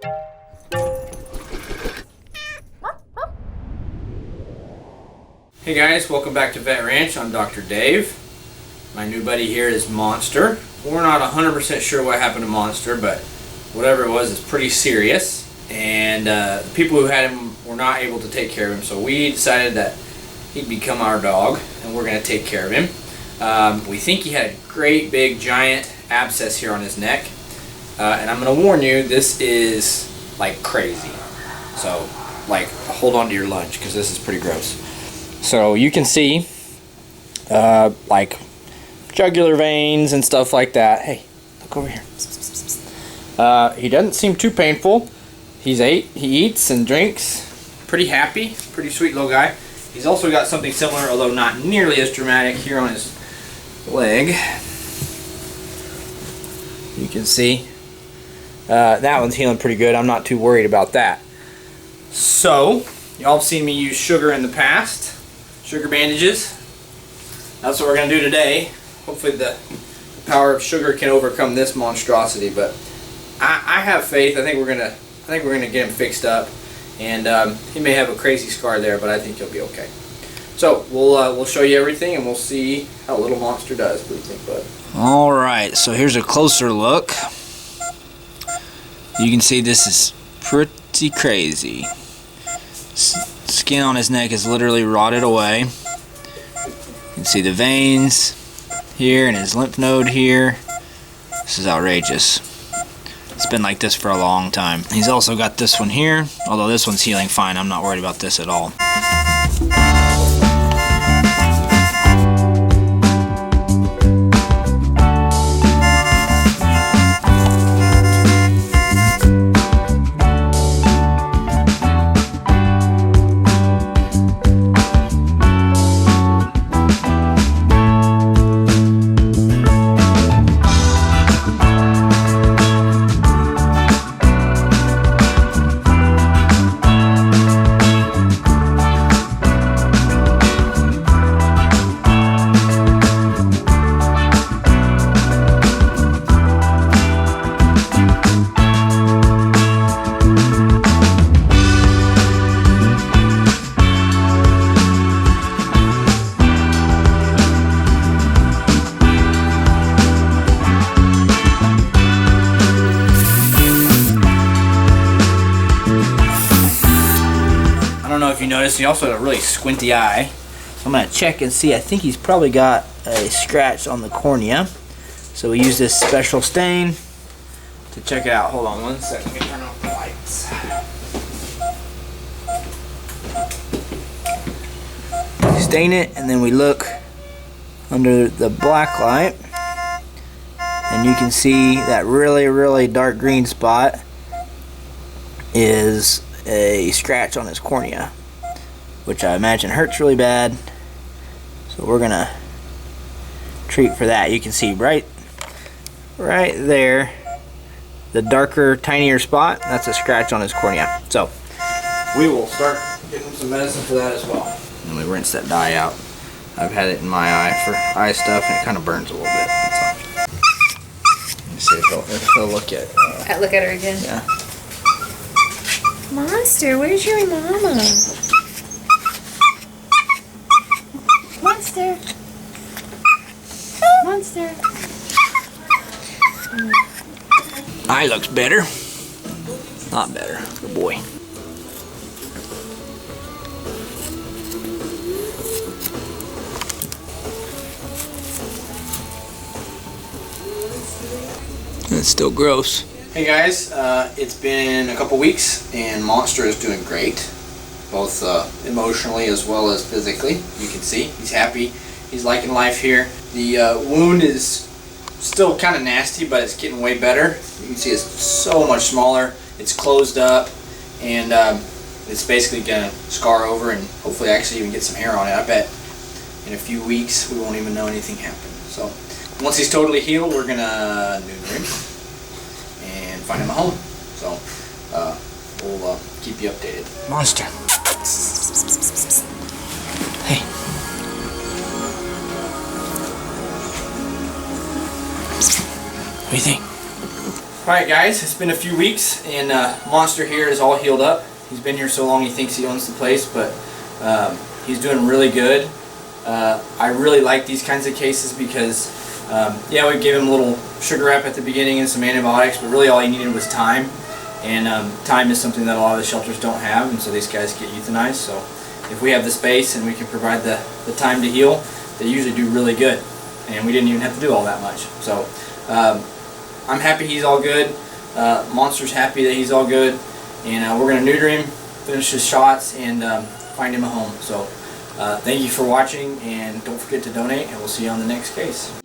Hey guys, welcome back to Vet Ranch. I'm Dr. Dave. My new buddy here is Monster. We're not 100% sure what happened to Monster, but whatever it was, it's pretty serious. And the people who had him were not able to take care of him, so we decided that he'd become our dog, and we're going to take care of him. We think he had a great big giant abscess here on his neck. And I'm going to warn you, this is like crazy. So, like, hold on to your lunch because this is pretty gross. So you can see, like, jugular veins and stuff like that. Hey, look over here. He doesn't seem too painful. He eats and drinks. Pretty happy. Pretty sweet little guy. He's also got something similar, although not nearly as dramatic, here on his leg. You can see. That one's healing pretty good. I'm not too worried about that. So, y'all have seen me use sugar in the past. Sugar bandages. That's what we're going to do today. Hopefully the power of sugar can overcome this monstrosity, but I have faith. I think we're gonna get him fixed up, and he may have a crazy scar there, but I think he'll be okay. So we'll show you everything, and we'll see how little Monster does. What do you think, bud? All right, so here's a closer look. You can see this is pretty crazy. Skin on his neck is literally rotted away. You can see the veins here and his lymph node here. This is outrageous. It's been like this for a long time. He's also got this one here, although this one's healing fine. I'm not worried about this at all. If you notice, he also had a really squinty eye. So I'm going to check and see. I think he's probably got a scratch on the cornea. So we use this special stain to check it out. Hold on one second. Let me turn off the lights. Stain it, and then we look under the black light, and you can see that really dark green spot is a scratch on his cornea, which I imagine hurts really bad. So we're gonna treat for that. You can see right there, the darker, tinier spot. That's a scratch on his cornea. So we will start getting him some medicine for that as well. And we rinse that dye out. I've had it in my eye for eye stuff, and it kind of burns a little bit. Let me see if he'll look at. Look at her again. Yeah. Monster, where's your mama? Monster. Monster. Eye looks better. Not better. Good boy. It's still gross. Hey guys, it's been a couple weeks and Monster is doing great, both emotionally as well as physically. You can see he's happy, he's liking life here. The wound is still kind of nasty, but it's getting way better. You can see it's so much smaller, it's closed up, and it's basically going to scar over and hopefully actually even get some hair on it. I bet in a few weeks we won't even know anything happened. So once he's totally healed, we're going to neuter him and find him a home. So we'll keep you updated. Monster. Hey. What do you think? Alright guys, it's been a few weeks and Monster here is all healed up. He's been here so long he thinks he owns the place, but he's doing really good. I really like these kinds of cases because yeah, we gave him a little sugar wrap at the beginning and some antibiotics, but really all he needed was time. And time is something that a lot of the shelters don't have, and so these guys get euthanized. So if we have the space and we can provide the time to heal, they usually do really good. And we didn't even have to do all that much. So I'm happy he's all good. Monster's happy that he's all good. And we're going to neuter him, finish his shots, and find him a home. So thank you for watching, and don't forget to donate, and we'll see you on the next case.